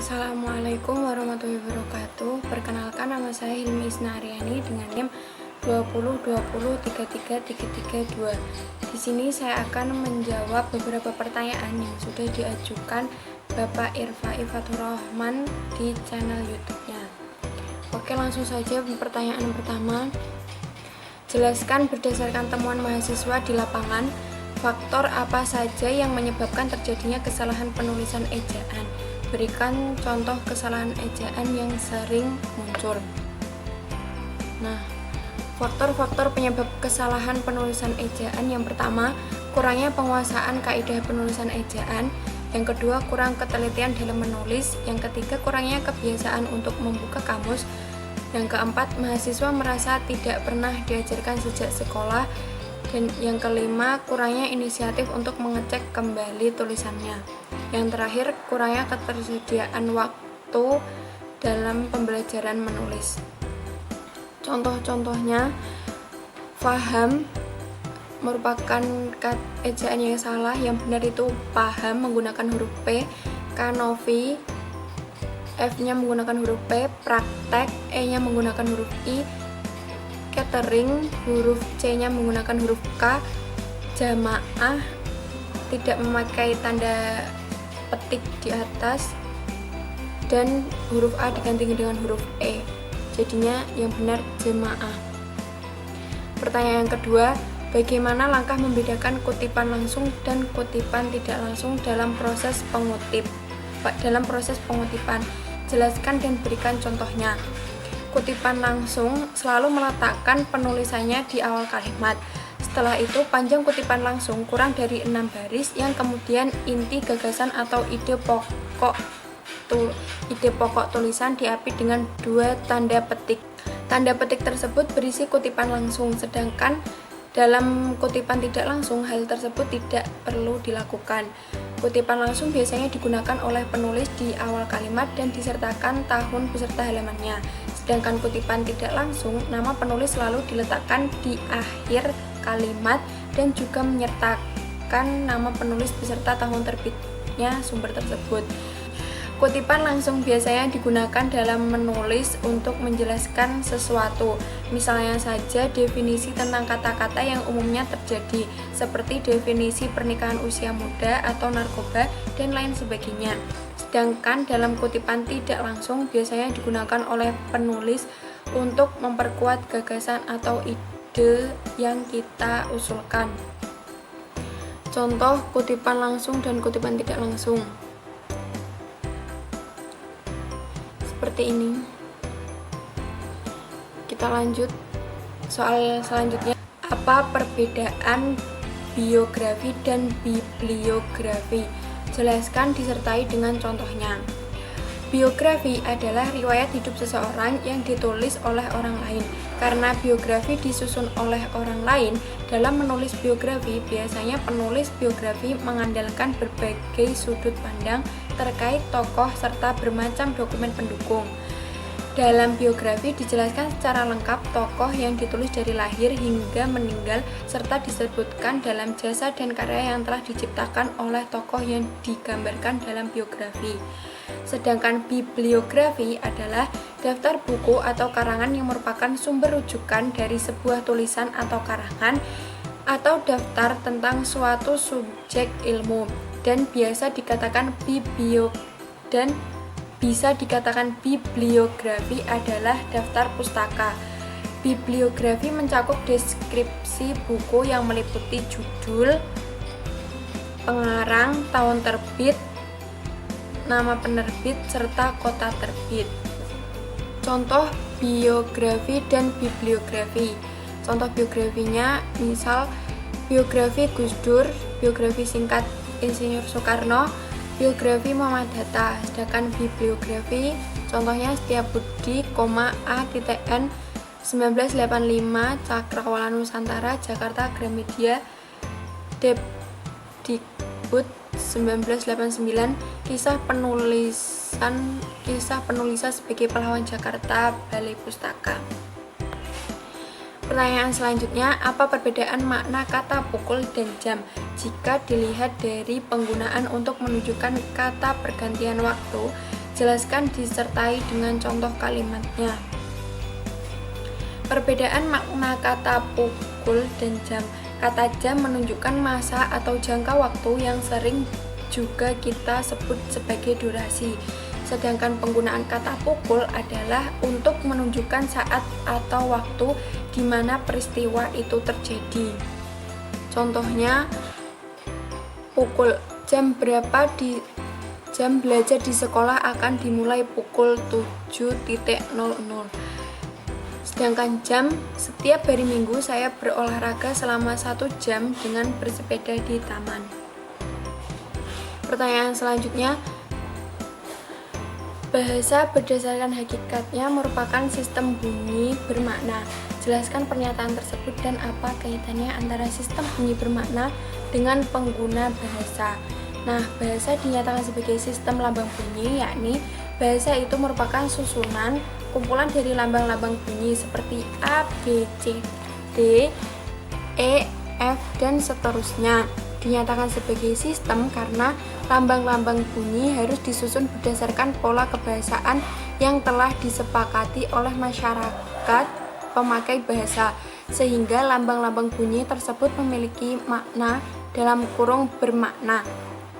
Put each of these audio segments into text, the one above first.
Assalamualaikum warahmatullahi wabarakatuh. Perkenalkan, nama saya Hilmi Isnariani dengan NIM 2020333332. Di sini saya akan menjawab beberapa pertanyaan yang sudah diajukan Bapak Irfai Fatur Rahman di channel YouTube-nya. Oke, langsung saja pertanyaan pertama. Jelaskan berdasarkan temuan mahasiswa di lapangan, faktor apa saja yang menyebabkan terjadinya kesalahan penulisan ejaan. Berikan contoh kesalahan ejaan yang sering muncul. Nah, faktor-faktor penyebab kesalahan penulisan ejaan: yang pertama, kurangnya penguasaan kaidah penulisan ejaan; yang kedua, kurang ketelitian dalam menulis; yang ketiga, kurangnya kebiasaan untuk membuka kamus; yang keempat, mahasiswa merasa tidak pernah diajarkan sejak sekolah; dan yang kelima, kurangnya inisiatif untuk mengecek kembali tulisannya; yang terakhir, kurangnya ketersediaan waktu dalam pembelajaran menulis. Contoh-contohnya, faham merupakan ejaan yang salah. Yang benar itu paham menggunakan huruf P, kanovi F-nya menggunakan huruf P, praktek E-nya menggunakan huruf I, catering huruf C-nya menggunakan huruf K, jamaah tidak memakai tanda petik di atas, dan huruf A diganti dengan huruf E. Jadinya yang benar jemaah. Pertanyaan yang kedua, bagaimana langkah membedakan kutipan langsung dan kutipan tidak langsung dalam proses pengutipan? Jelaskan dan berikan contohnya. Kutipan langsung selalu meletakkan penulisannya di awal kalimat. Setelah itu, panjang kutipan langsung kurang dari 6 baris, yang kemudian inti gagasan atau ide pokok tulisan diapit dengan 2 tanda petik. Tanda petik tersebut berisi kutipan langsung, sedangkan dalam kutipan tidak langsung hal tersebut tidak perlu dilakukan. Kutipan langsung biasanya digunakan oleh penulis di awal kalimat dan disertakan tahun beserta halamannya. Sedangkan kutipan tidak langsung, nama penulis selalu diletakkan di akhir kalimat dan juga menyertakan nama penulis beserta tahun terbitnya sumber tersebut. Kutipan langsung biasanya digunakan dalam menulis untuk menjelaskan sesuatu. Misalnya saja definisi tentang kata-kata yang umumnya terjadi, seperti definisi pernikahan usia muda atau narkoba dan lain sebagainya. Sedangkan dalam kutipan tidak langsung biasanya digunakan oleh penulis untuk memperkuat gagasan atau ide yang kita usulkan. Contoh kutipan langsung dan kutipan tidak langsung seperti ini. Kita lanjut soal selanjutnya. Apa perbedaan biografi dan bibliografi? Jelaskan disertai dengan contohnya. Biografi adalah riwayat hidup seseorang yang ditulis oleh orang lain. Karena biografi disusun oleh orang lain, dalam menulis biografi biasanya penulis biografi mengandalkan berbagai sudut pandang terkait tokoh serta bermacam dokumen pendukung. Dalam biografi dijelaskan secara lengkap tokoh yang ditulis dari lahir hingga meninggal, serta disebutkan dalam jasa dan karya yang telah diciptakan oleh tokoh yang digambarkan dalam biografi. Sedangkan bibliografi adalah daftar buku atau karangan yang merupakan sumber rujukan dari sebuah tulisan atau karangan, atau daftar tentang suatu subjek ilmu, dan bisa dikatakan bibliografi adalah daftar pustaka. Bibliografi mencakup deskripsi buku yang meliputi judul, pengarang, tahun terbit, nama penerbit, serta kota terbit. Contoh biografi dan bibliografi. Contoh biografinya misal biografi Gus Dur, biografi singkat Insinyur Soekarno, biografi Muhammad Hatta. Sedangkan bibliografi contohnya Setiabudi, A.N. 1985, Cakrawala Nusantara, Jakarta, Gramedia, Depdikbud 1989, kisah penulisan sebagai pahlawan Jakarta, Balai Pustaka. Pertanyaan selanjutnya, apa perbedaan makna kata pukul dan jam jika dilihat dari penggunaan untuk menunjukkan kata pergantian waktu Jelaskan disertai dengan contoh kalimatnya. Perbedaan makna kata pukul dan jam. Kata jam menunjukkan masa atau jangka waktu yang sering juga kita sebut sebagai durasi. Sedangkan penggunaan kata pukul adalah untuk menunjukkan saat atau waktu di mana peristiwa itu terjadi. Contohnya, pukul jam berapa jam belajar di sekolah akan dimulai pukul 7.00. Sedangkan jam, setiap hari Minggu saya berolahraga selama 1 jam dengan bersepeda di taman. Pertanyaan selanjutnya, bahasa berdasarkan hakikatnya merupakan sistem bunyi bermakna. Jelaskan pernyataan tersebut dan apa kaitannya antara sistem bunyi bermakna dengan pengguna bahasa. Nah, bahasa dinyatakan sebagai sistem lambang bunyi, yakni bahasa itu merupakan susunan kumpulan dari lambang-lambang bunyi seperti A, B, C, D, E, F, dan seterusnya. Dinyatakan sebagai sistem karena lambang-lambang bunyi harus disusun berdasarkan pola kebahasaan yang telah disepakati oleh masyarakat pemakai bahasa, sehingga lambang-lambang bunyi tersebut memiliki makna dalam kurung bermakna.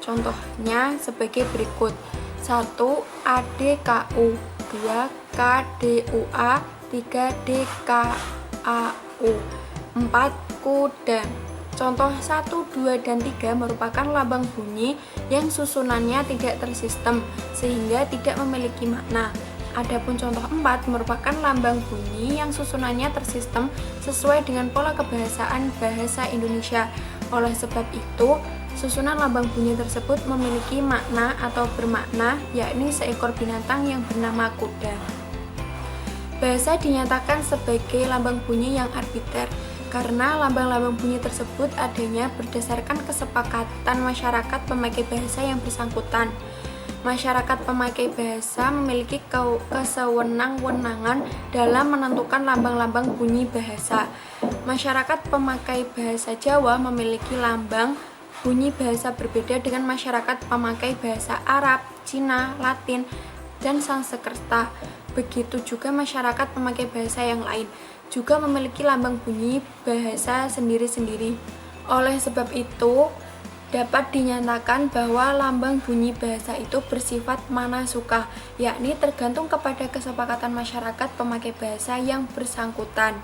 Contohnya sebagai berikut: 1. ADKU, 2. KDUA, 3. DKAU, 4. KUDA. Contoh 1, 2, dan 3 merupakan lambang bunyi yang susunannya tidak tersistem sehingga tidak memiliki makna. Adapun contoh 4 merupakan lambang bunyi yang susunannya tersistem sesuai dengan pola kebahasaan bahasa Indonesia. Oleh sebab itu, susunan lambang bunyi tersebut memiliki makna atau bermakna, yakni seekor binatang yang bernama kuda. Bahasa dinyatakan sebagai lambang bunyi yang arbiter karena lambang-lambang bunyi tersebut adanya berdasarkan kesepakatan masyarakat pemakai bahasa yang bersangkutan. Masyarakat pemakai bahasa memiliki kesewenang-wenangan dalam menentukan lambang-lambang bunyi bahasa. Masyarakat pemakai bahasa Jawa memiliki lambang bunyi bahasa berbeda dengan masyarakat pemakai bahasa Arab, Cina, Latin, dan Sanskerta. Begitu juga masyarakat pemakai bahasa yang lain juga memiliki lambang bunyi bahasa sendiri-sendiri. Oleh sebab itu, dapat dinyatakan bahwa lambang bunyi bahasa itu bersifat manasuka, yakni tergantung kepada kesepakatan masyarakat pemakai bahasa yang bersangkutan.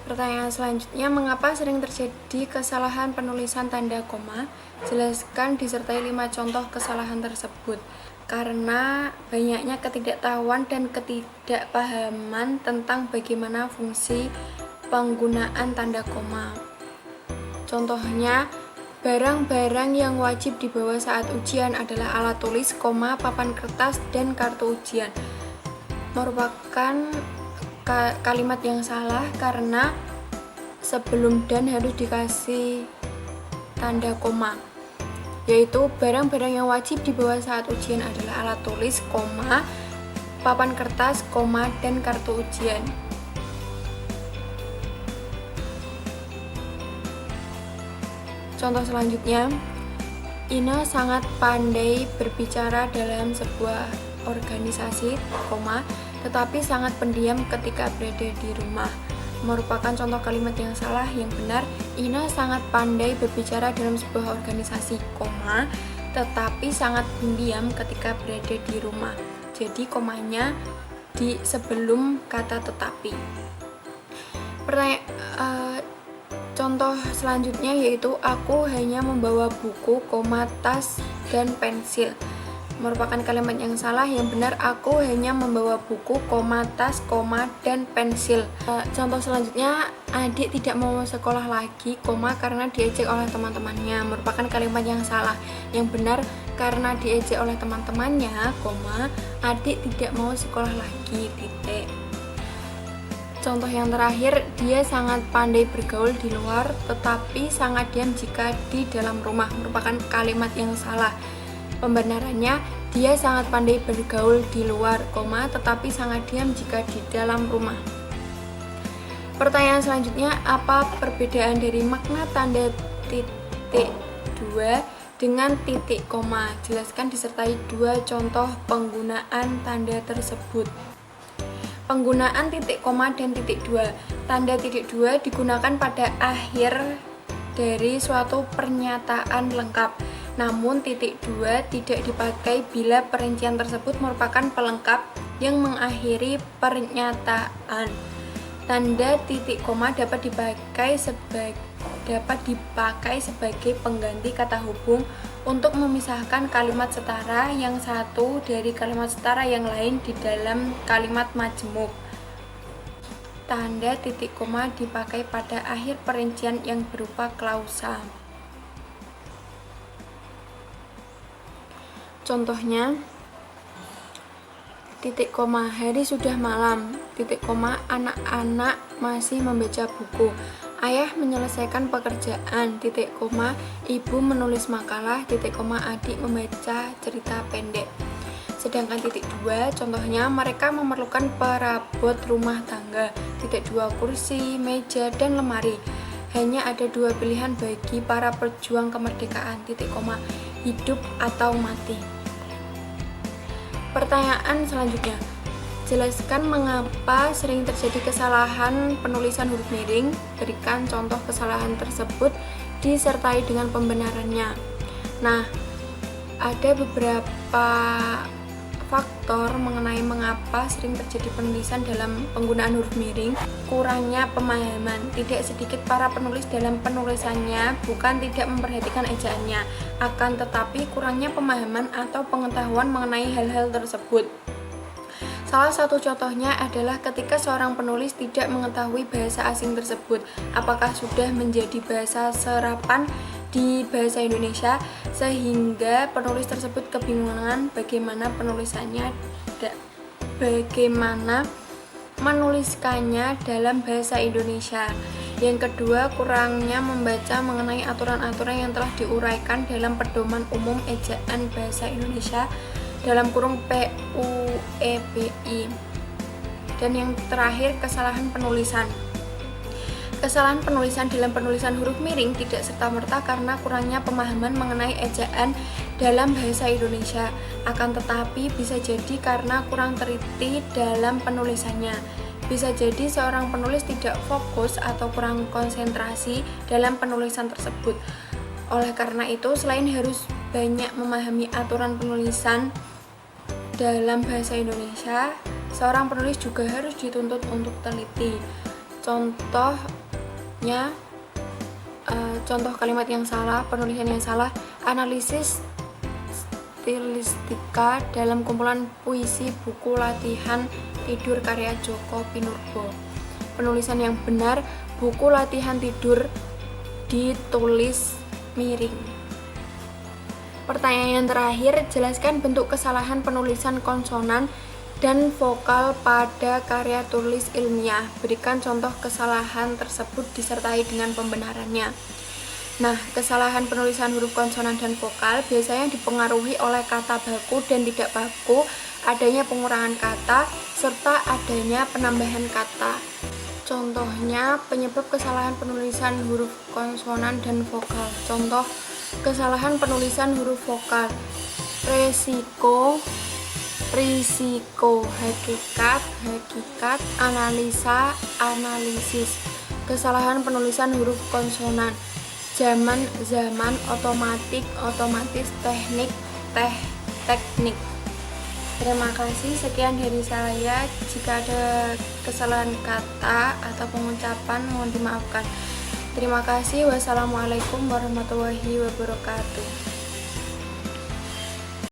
Pertanyaan selanjutnya, mengapa sering terjadi kesalahan penulisan tanda koma? Jelaskan disertai 5 contoh kesalahan tersebut. Karena banyaknya ketidaktahuan dan ketidakpahaman tentang bagaimana fungsi penggunaan tanda koma. Contohnya, barang-barang yang wajib dibawa saat ujian adalah alat tulis, koma, papan kertas, dan kartu ujian. Merupakan kalimat yang salah karena sebelum dan harus dikasih tanda koma, yaitu barang-barang yang wajib dibawa saat ujian adalah alat tulis, koma, papan kertas, koma, dan kartu ujian. Contoh selanjutnya, Ina sangat pandai berbicara dalam sebuah organisasi, koma, tetapi sangat pendiam ketika berada di rumah. Merupakan contoh kalimat yang salah. Yang benar, Ina sangat pandai berbicara dalam sebuah organisasi, koma, tetapi sangat pendiam ketika berada di rumah. Jadi komanya di sebelum kata tetapi. Contoh selanjutnya yaitu aku hanya membawa buku, koma, tas, dan pensil. Merupakan kalimat yang salah. Yang benar, aku hanya membawa buku, koma, tas, koma, dan pensil. Contoh selanjutnya, adik tidak mau sekolah lagi, koma, karena diejek oleh teman-temannya. Merupakan kalimat yang salah. Yang benar, karena diejek oleh teman-temannya, koma, adik tidak mau sekolah lagi, titik. Contoh yang terakhir, dia sangat pandai bergaul di luar tetapi sangat diam jika di dalam rumah. Merupakan kalimat yang salah. Pembenarannya, dia sangat pandai bergaul di luar, koma, tetapi sangat diam jika di dalam rumah. Pertanyaan selanjutnya, apa perbedaan dari makna tanda titik 2 dengan titik koma. Jelaskan disertai 2 contoh penggunaan tanda tersebut. Penggunaan titik koma dan titik 2. Tanda titik 2 digunakan pada akhir dari suatu pernyataan lengkap. Namun titik 2 tidak dipakai bila perincian tersebut merupakan pelengkap yang mengakhiri pernyataan. Tanda titik koma dapat dipakai sebagai pengganti kata hubung untuk memisahkan kalimat setara yang satu dari kalimat setara yang lain di dalam kalimat majemuk. Tanda titik koma dipakai pada akhir perincian yang berupa klausa. Contohnya, titik koma, hari sudah malam, titik koma, anak-anak masih membaca buku, ayah menyelesaikan pekerjaan, titik koma, ibu menulis makalah, titik koma, adik membaca cerita pendek. Sedangkan titik 2, contohnya, mereka memerlukan perabot rumah tangga, titik 2, kursi, meja, dan lemari. Hanya ada 2 pilihan bagi para pejuang kemerdekaan, titik koma, hidup atau mati. Pertanyaan selanjutnya, jelaskan mengapa sering terjadi kesalahan penulisan huruf miring. Berikan contoh kesalahan tersebut disertai dengan pembenarannya. Nah, ada beberapa faktor mengenai mengapa sering terjadi penulisan dalam penggunaan huruf miring. Kurangnya pemahaman. Tidak sedikit para penulis dalam penulisannya bukan tidak memperhatikan ejaannya, akan tetapi kurangnya pemahaman atau pengetahuan mengenai hal-hal tersebut. Salah satu contohnya adalah ketika seorang penulis tidak mengetahui bahasa asing tersebut, apakah sudah menjadi bahasa serapan di bahasa Indonesia, sehingga penulis tersebut kebingungan bagaimana menuliskannya dalam bahasa Indonesia. Yang kedua, kurangnya membaca mengenai aturan-aturan yang telah diuraikan dalam Pedoman Umum Ejaan Bahasa Indonesia (PUEBI). Dan yang terakhir, kesalahan penulisan. Kesalahan penulisan dalam penulisan huruf miring tidak serta-merta karena kurangnya pemahaman mengenai ejaan dalam bahasa Indonesia, akan tetapi bisa jadi karena kurang teliti dalam penulisannya. Bisa jadi seorang penulis tidak fokus atau kurang konsentrasi dalam penulisan tersebut. Oleh karena itu, selain harus banyak memahami aturan penulisan dalam bahasa Indonesia, seorang penulis juga harus dituntut untuk teliti. Contoh kalimat yang salah, penulisan yang salah, analisis stilistika dalam kumpulan puisi buku latihan tidur karya Joko Pinurbo. Penulisan yang benar, buku latihan tidur ditulis miring. Pertanyaan yang terakhir, jelaskan bentuk kesalahan penulisan konsonan dan vokal pada karya tulis ilmiah. Berikan contoh kesalahan tersebut disertai dengan pembenarannya. Nah, kesalahan penulisan huruf konsonan dan vokal biasanya dipengaruhi oleh kata baku dan tidak baku, adanya pengurangan kata, serta adanya penambahan kata. Contohnya, penyebab kesalahan penulisan huruf konsonan dan vokal. Contoh kesalahan penulisan huruf vokal: risiko, hakikat, analisa, analisis. Kesalahan penulisan huruf konsonan: zaman, otomatis, teknik. Terima kasih, sekian dari saya. Jika ada kesalahan kata atau pengucapan mohon dimaafkan. Terima kasih. Wassalamualaikum warahmatullahi wabarakatuh.